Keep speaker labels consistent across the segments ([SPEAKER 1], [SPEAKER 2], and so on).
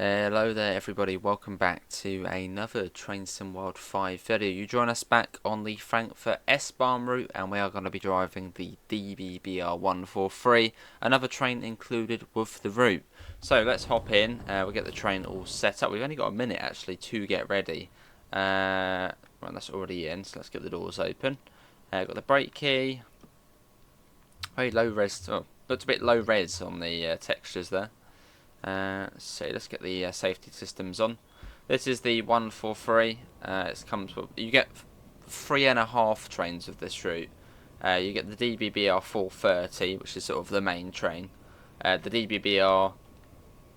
[SPEAKER 1] Hello there everybody, welcome back to another Train Sim World 5 video. You join us back on the Frankfurt S-Bahn route and we are going to be driving the DBBR 143, another train included with the route. So let's hop in, we'll get the train all set up. We've only got a minute actually to get ready. Right, that's already in, so let's get the doors open. Got the brake key, very low res, looked a bit low res on the textures there. So let's get the safety systems on. This is the 143. It comes with, you get 3.5 trains of this route. You get the DBBR 430, which is sort of the main train. The DBBR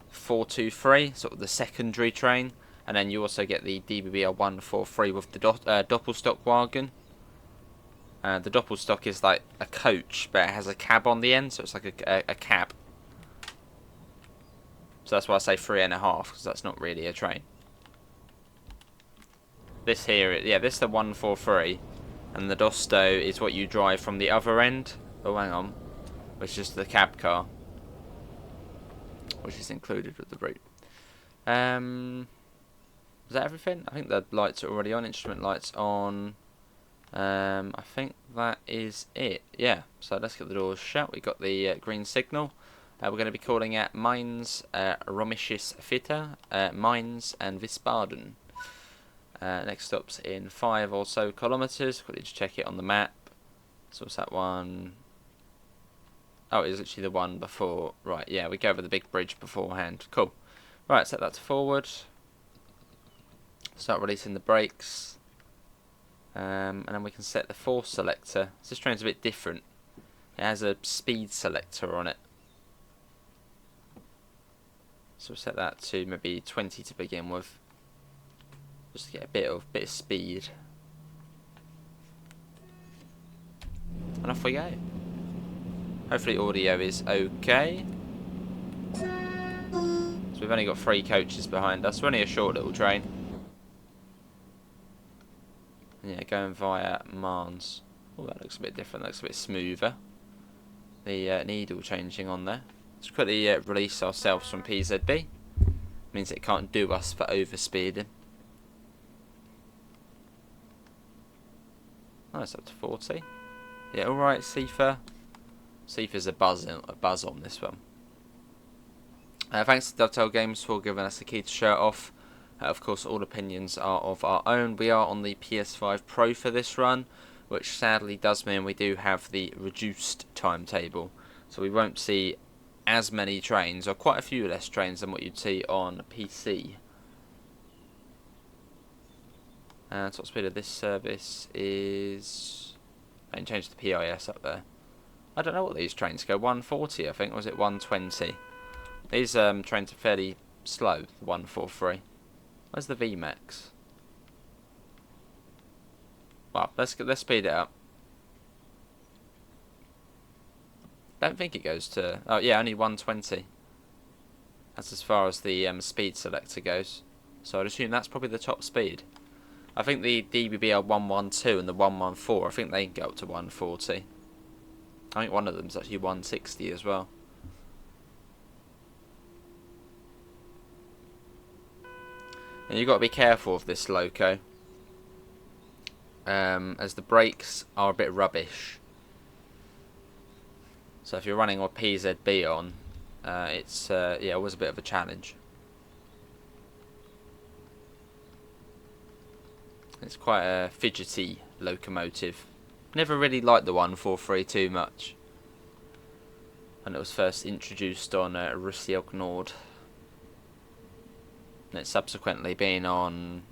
[SPEAKER 1] 423, sort of the secondary train, and then you also get the DBBR 143 with the Doppelstock wagon. The Doppelstock is like a coach, but it has a cab on the end, so it's like a cab. So that's why I say 3.5, because that's not really a train. This here, yeah, this is the 143, and the Dosto is what you drive from the other end. Oh, hang on, which is the cab car, which is included with the route. Is that everything? I think the lights are already on. Instrument lights on. I think that is it. Yeah. So let's get the doors shut. We got the green signal. We're going to be calling at Mainz, Romisches Viertel, Mainz and Wiesbaden. Next stop's in 5 or so kilometres. Quickly just check it on the map. So what's that one? Oh, it's literally the one before. Right, yeah, we go over the big bridge beforehand. Cool. Right, set that to forward. Start releasing the brakes. And then we can set the force selector. This train's a bit different. It has a speed selector on it. So we'll set that to maybe 20 to begin with, just to get a bit of speed. And off we go. Hopefully audio is okay. So we've only got 3 coaches behind us. We're only a short little train. And yeah, going via Mainz. Oh, that looks a bit different. That looks a bit smoother. The needle changing on there. Let's quickly release ourselves from PZB. Means it can't do us for overspeeding. Oh, it's up to 40. Yeah, alright, Sifa. Sifa's a buzz on this one. Thanks to Dovetail Games for giving us the key to show it off. Of course, all opinions are of our own. We are on the PS5 Pro for this run, which sadly does mean we do have the reduced timetable. So we won't see as many trains, or quite a few less trains than what you'd see on PC. And top speed of this service is... I can change the PIS up there. I don't know what these trains go. 140, I think, or was it 120? These trains are fairly slow. The 143. Where's the VMAX? Well, let's speed it up. Don't think it goes to... Oh yeah, only 120. That's as far as the speed selector goes. So I'd assume that's probably the top speed. I think the DBBR 112 and the 114, I think they can go up to 140. I think one of them's actually 160 as well. And you've got to be careful of this Loco, as the brakes are a bit rubbish. So if you're running with PZB on, it's yeah, always a bit of a challenge. It's quite a fidgety locomotive. Never really liked the 143 too much when it was first introduced on Recorded Nord. And it's subsequently been on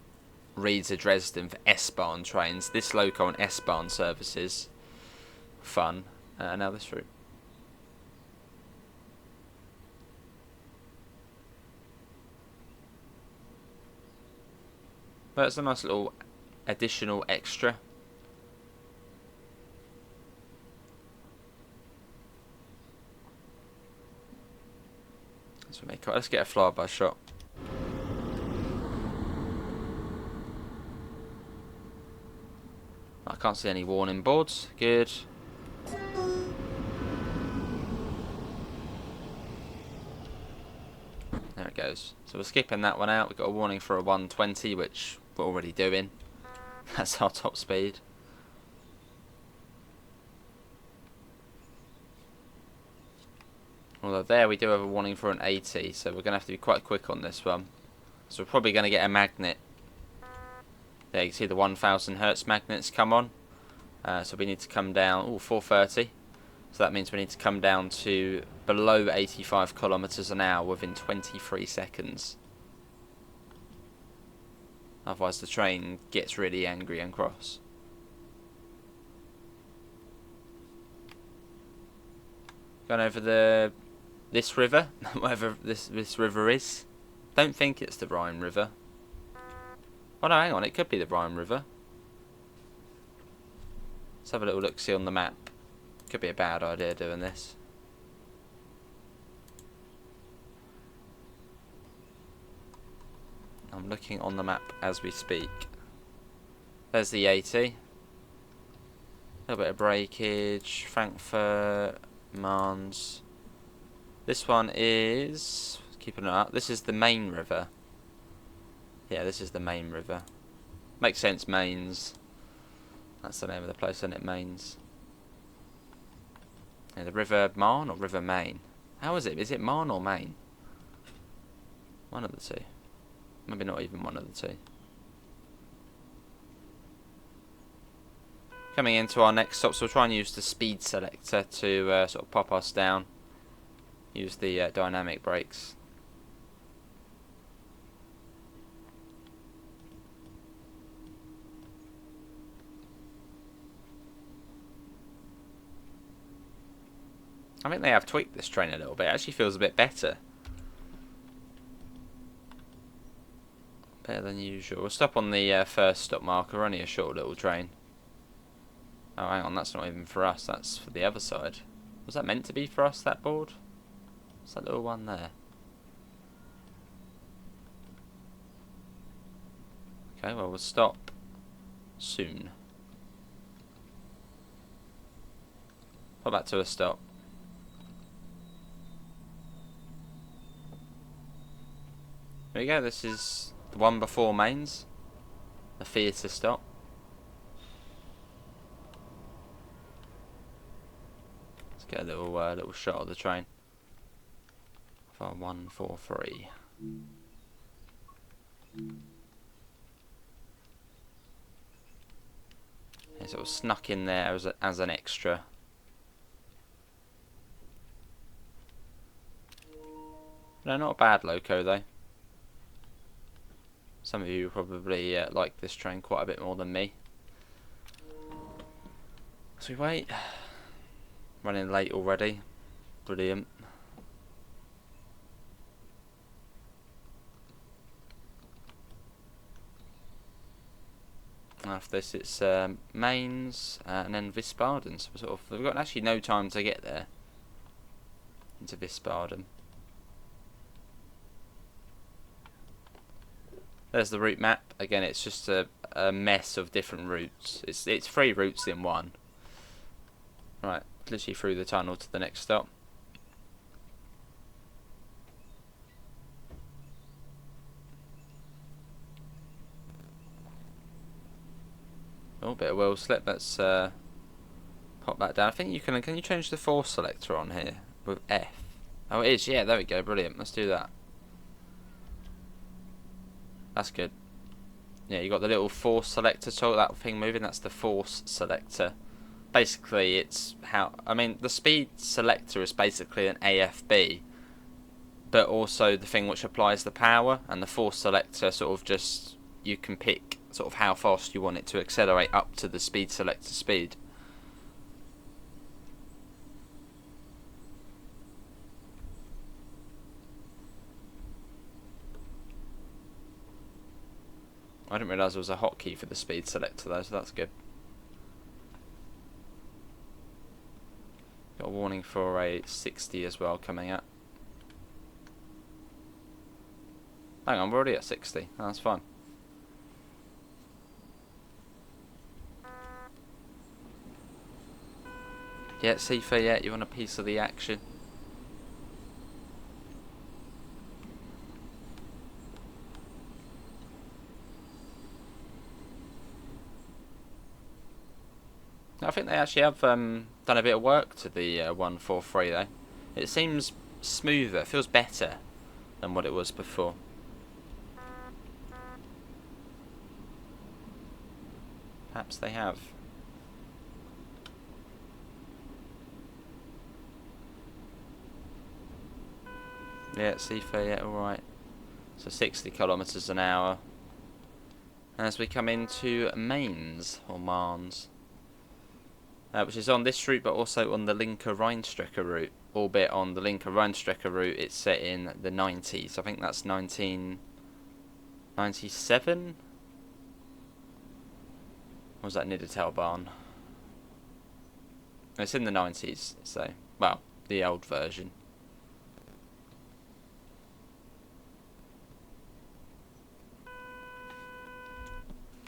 [SPEAKER 1] Riesa Dresden for S-Bahn trains. This Loco on S-Bahn services, fun. Now this route. But it's a nice little additional extra. Let's get a flyby shot. I can't see any warning boards. Good. There it goes. suppose. So we're skipping that one out. We've got a warning for a 120, which we're already doing. That's our top speed. Although there we do have a warning for an 80, so we're going to have to be quite quick on this one. So we're probably going to get a magnet. There you can see the 1000 Hertz magnets come on. So we need to come down, 430. So that means we need to come down to below 85 kilometers an hour within 23 seconds. Otherwise the train gets really angry and cross. Going over this river, whatever this river is. Don't think it's the Rhine River. Oh no, hang on, it could be the Rhine River. Let's have a little look-see on the map. Could be a bad idea doing this. I'm looking on the map as we speak. There's the 80. A little bit of breakage. Frankfurt, Mans. This one is... keeping it up. This is the main river. Yeah, this is the main river. Makes sense, Mains. That's the name of the place, isn't it? Mains. Yeah, the River Marne or River Main? How is it? Is it Marne or Main? One of the two. Maybe not even one of the two. Coming into our next stop, so we'll try and use the speed selector to sort of pop us down. Use the dynamic brakes. I think they have tweaked this train a little bit. It actually feels a bit better. Better than usual. We'll stop on the first stop marker. Only a short little train. Oh, hang on. That's not even for us. That's for the other side. Was that meant to be for us, that board? What's that little one there? Okay, well, we'll stop soon. Put that to a stop. There we go, this is the one before Mains, the theatre stop. Let's get a little shot of the train. For 143. Yeah, so it was snuck in there as an extra. No, not a bad Loco though. Some of you probably like this train quite a bit more than me. So we wait. Running late already. Brilliant. After this it's Mainz and then Wiesbaden. So we've got actually no time to get there. Into Wiesbaden. There's the route map. Again, it's just a mess of different routes. It's 3 routes in one. Right, literally through the tunnel to the next stop. Oh, bit of wheel slip. Let's pop that down. I think you can you change the force selector on here with F? Oh, it is. Yeah, there we go. Brilliant. Let's do that. That's good. Yeah, you got the little force selector, so that thing moving, that's the force selector. Basically, it's the speed selector is basically an AFB, but also the thing which applies the power, and the force selector sort of just, you can pick sort of how fast you want it to accelerate up to the speed selector speed. I didn't realise there was a hotkey for the speed selector though, so that's good. Got a warning for a 60 as well coming up. Hang on, we're already at 60. Oh, that's fine. Yeah, Sifa, yeah, you want a piece of the action? I think they actually have done a bit of work to the 143 though. It seems smoother, it feels better than what it was before. Perhaps they have. Yeah, C4, yeah, alright. So 60 kilometers an hour. As we come into Mainz, or Marnes. Which is on this route, but also on the Linke-Rheinstrecke route. Albeit on the Linke-Rheinstrecke route, it's set in the 90s. I think that's 1997? Or was that Niedertalbahn? It's in the 90s, so, well, the old version.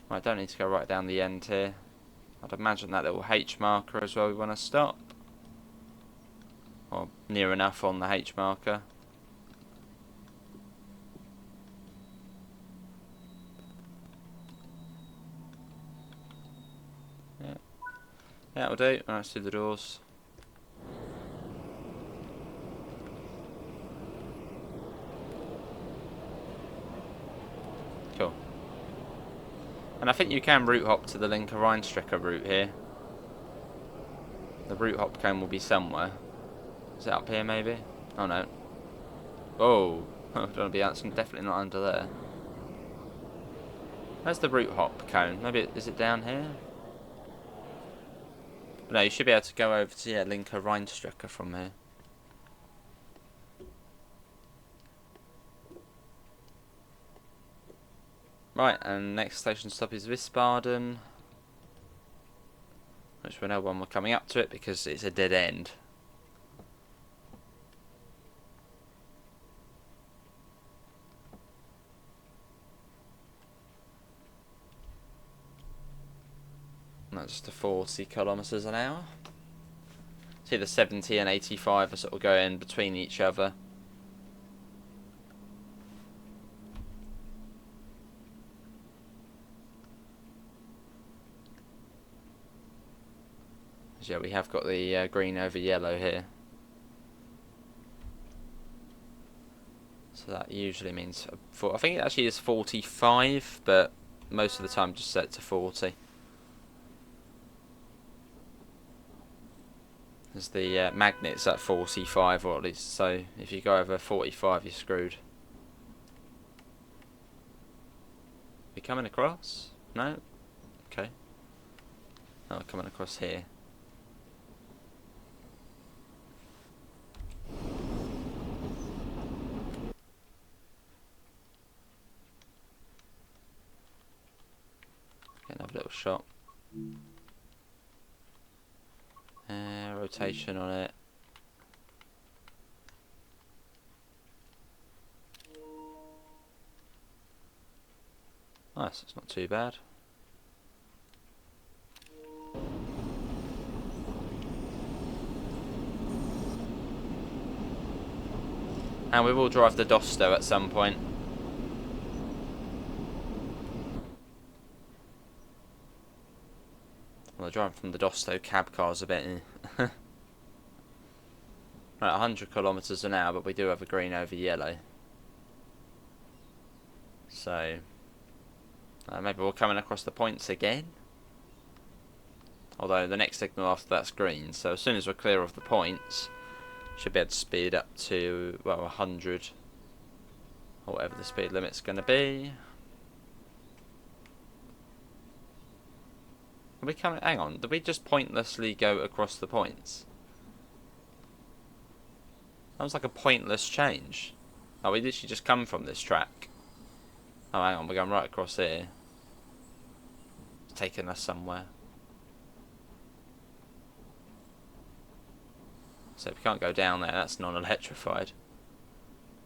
[SPEAKER 1] I don't need to go right down the end here. I'd imagine that little H marker as well we want to stop. Or near enough on the H marker. Yeah, that'll do. Let's do the doors. Cool. And I think you can route hop to the Linke-Rheinstrecke route here. The route hop cone will be somewhere. Is it up here maybe? Oh no. Oh, don't want to be answering. Definitely not under there. Where's the route hop cone? Maybe is it down here? No, you should be able to go over to Linke-Rheinstrecke from here. Right, and next station stop is Wiesbaden, which we know when we're coming up to it because it's a dead end. That's just 40 kilometers an hour. See, the 70 and 85 are sort of going between each other. Yeah, we have got the green over yellow here. So that usually means, I think it actually is 45, but most of the time just set to 40. As the magnet's at 45, or at least, so if you go over 45 you're screwed. We coming across? No? Okay. Oh, we're coming across here. Get another little shot. Rotation on it. Nice, it's not too bad. And we will drive the Dosto at some point. Well, driving from the Dosto cab car's a bit. Right, 100 kilometers an hour, but we do have a green over yellow. So maybe we're coming across the points again. Although the next signal after that's green, so as soon as we're clear of the points, should be able to speed up to, well, 100 or whatever the speed limit's going to be. Are we coming? Hang on, did we just pointlessly go across the points? That was like a pointless change. Oh, we literally just come from this track. Oh, hang on, we're going right across here. It's taking us somewhere. So if we can't go down there, that's non-electrified.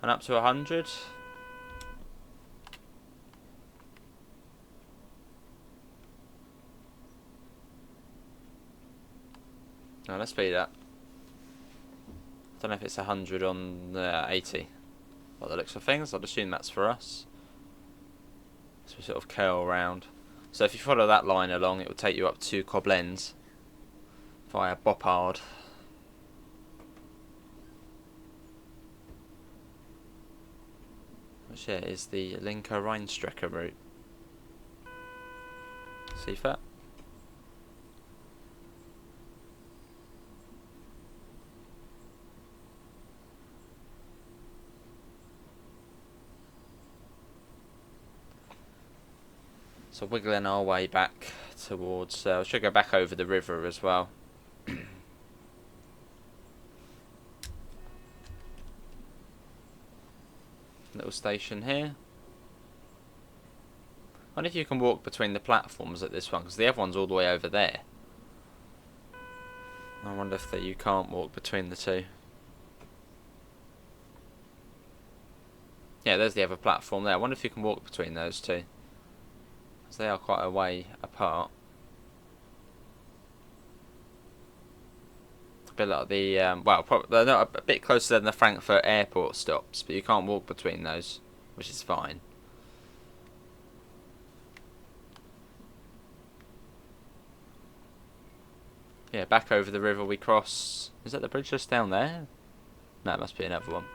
[SPEAKER 1] And up to 100. No, let's speed up. Don't know if it's 100 on 80. By the looks of things, I'd assume that's for us. So we sort of curl around. So if you follow that line along, it will take you up to Koblenz. via Boppard. Which yeah, is the Linker Rheinstrecke route. See that? So wiggling our way back towards, we should go back over the river as well. Little station here. I wonder if you can walk between the platforms at this one, because the other one's all the way over there. I wonder if you can't walk between the two. Yeah, there's the other platform there. I wonder if you can walk between those two, because they are quite a way apart. A bit like the, well, probably, they're not a bit closer than the Frankfurt airport stops, but you can't walk between those, which is fine. Yeah, back over the river we cross. Is that the bridge just down there? No, it must be another one.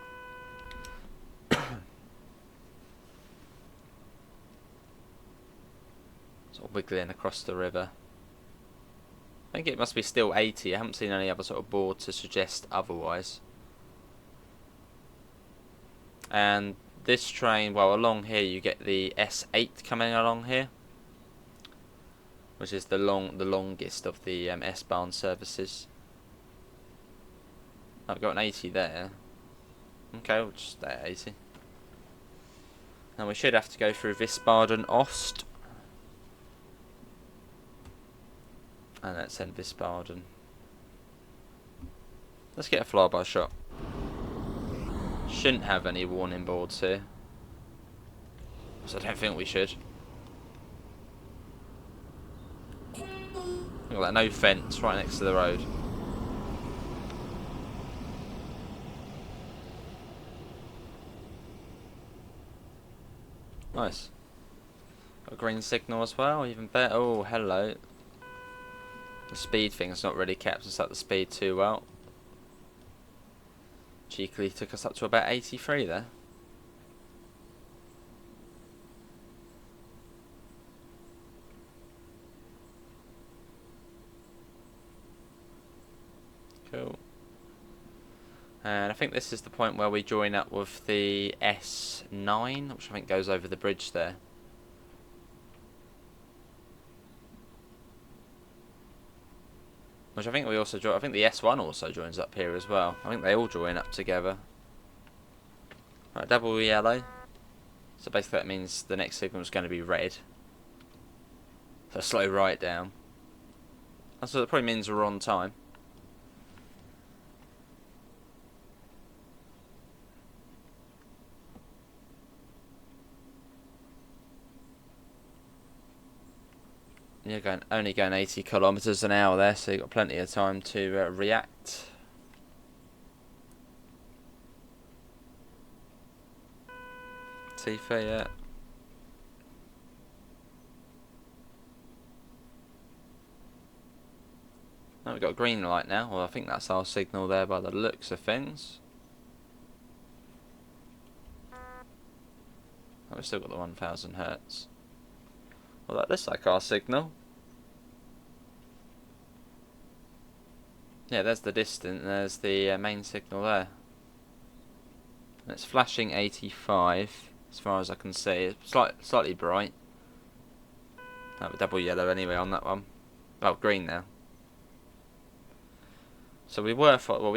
[SPEAKER 1] Sort of wiggling across the river. I think it must be still 80. I haven't seen any other sort of board to suggest otherwise. And this train, well, along here you get the S8 coming along here, which is the longest of the S-Bahn services. I've got an 80 there. Okay, we'll just stay at 80. Now we should have to go through Wiesbaden Ost. And let's end Wiesbaden. Let's get a flyby shot. Shouldn't have any warning boards here, so I don't think we should. Look at that, no fence right next to the road. Nice. Got a green signal as well, even better. Oh, hello. The speed thing's not really kept us at the speed too well. Cheekily took us up to about 83 there. Cool. And I think this is the point where we join up with the S9, which I think goes over the bridge there. Which I think we also join. I think the S1 also joins up here as well. I think they all join up together. Right, double yellow. So basically that means the next signal is going to be red. So slow right down. So that probably means we're on time. You're only going 80 kilometers an hour there, so you've got plenty of time to react. Tifa, yeah. Oh, we've got a green light now. Well, I think that's our signal there by the looks of things. Oh, we've still got the 1000 hertz. Well, that looks like our signal. Yeah, there's the distance, there's the main signal there. And it's flashing 85, as far as I can see. It's slightly bright. Oh, double yellow anyway on that one. Oh, green now. So we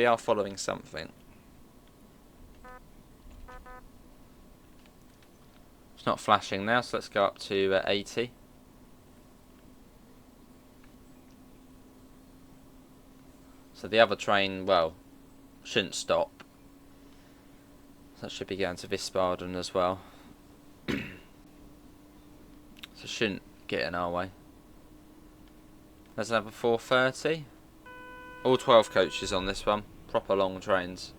[SPEAKER 1] are following something. It's not flashing now, so let's go up to 80. So the other train, well, shouldn't stop. So that should be going to Wiesbaden as well. So shouldn't get in our way. There's another 4:30. All 12 coaches on this one. Proper long trains.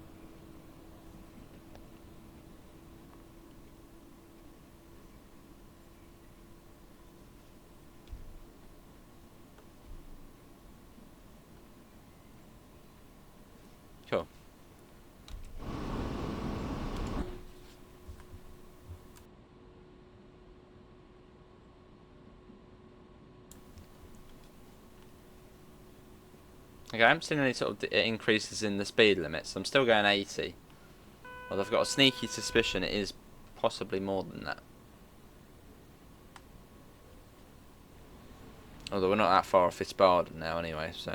[SPEAKER 1] Okay, I haven't seen any sort of increases in the speed limits. I'm still going 80. Well, I've got a sneaky suspicion it is possibly more than that. Although we're not that far off Wiesbaden now anyway, so.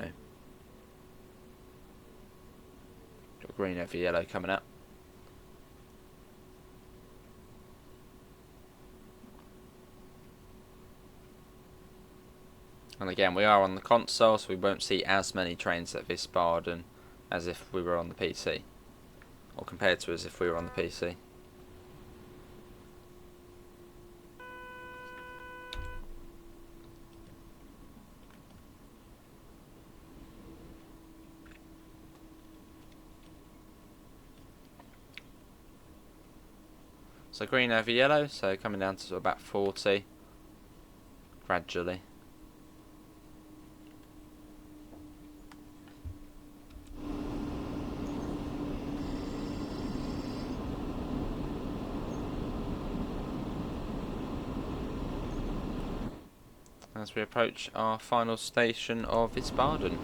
[SPEAKER 1] Got green over yellow coming up. And again, we are on the console, so we won't see as many trains at Wiesbaden as if we were on the PC. Or compared to as if we were on the PC. So green over yellow, so coming down to sort of about 40 gradually. As we approach our final station of Wiesbaden.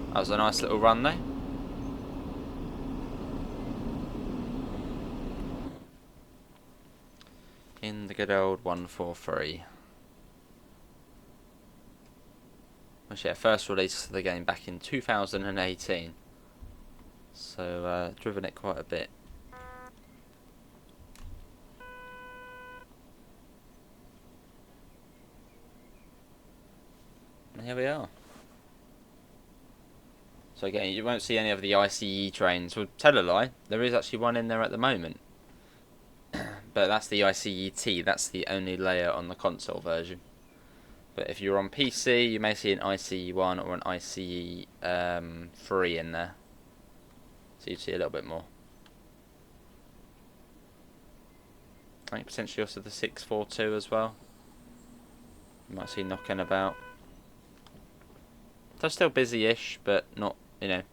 [SPEAKER 1] That was a nice little run there. In the good old 143. Which, yeah, first release of the game back in 2018. So, driven it quite a bit. And here we are. So again, you won't see any of the ICE trains. Well, tell a lie, there is actually one in there at the moment. But that's the ICE-T, that's the only layer on the console version. But if you're on PC, you may see an ICE-1 or an ICE-3 in there. So you'd see a little bit more. I think potentially also the 642 as well. You might see knocking about. So still busy-ish, but not, you know,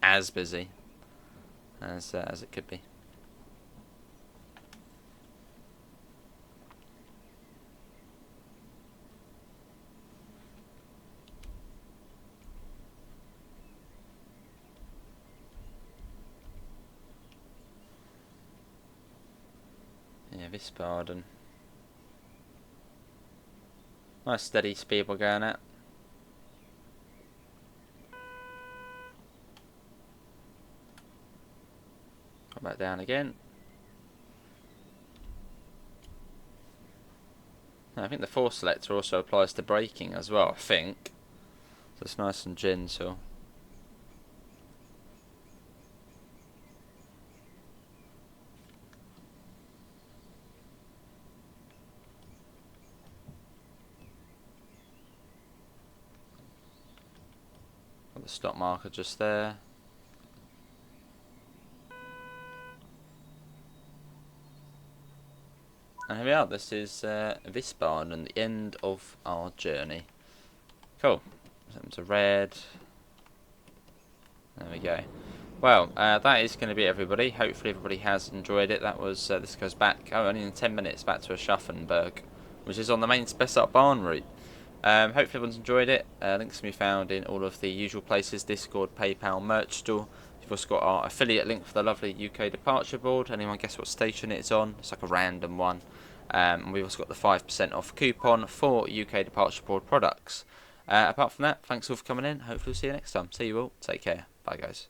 [SPEAKER 1] as busy as it could be. Yeah, Wiesbaden. Nice steady speed we're going at. Come back down again. I think the force selector also applies to braking as well, I think. So it's nice and gentle. Got the stop marker just there. And here we are, this is Wiesbaden and the end of our journey. Cool. Something to red. There we go. Well, that is going to be everybody. Hopefully everybody has enjoyed it. That was, this goes back, only in 10 minutes back to Aschaffenburg, which is on the main Spessart-Bahn route. Hopefully everyone's enjoyed it. Links can be found in all of the usual places, Discord, PayPal, merch store. You've also got our affiliate link for the lovely UK departure board. Anyone guess what station it's on? It's like a random one. And we've also got the 5% off coupon for UK departure board products. Apart from that, thanks all for coming in. Hopefully we'll see you next time. See you all. Take care. Bye guys.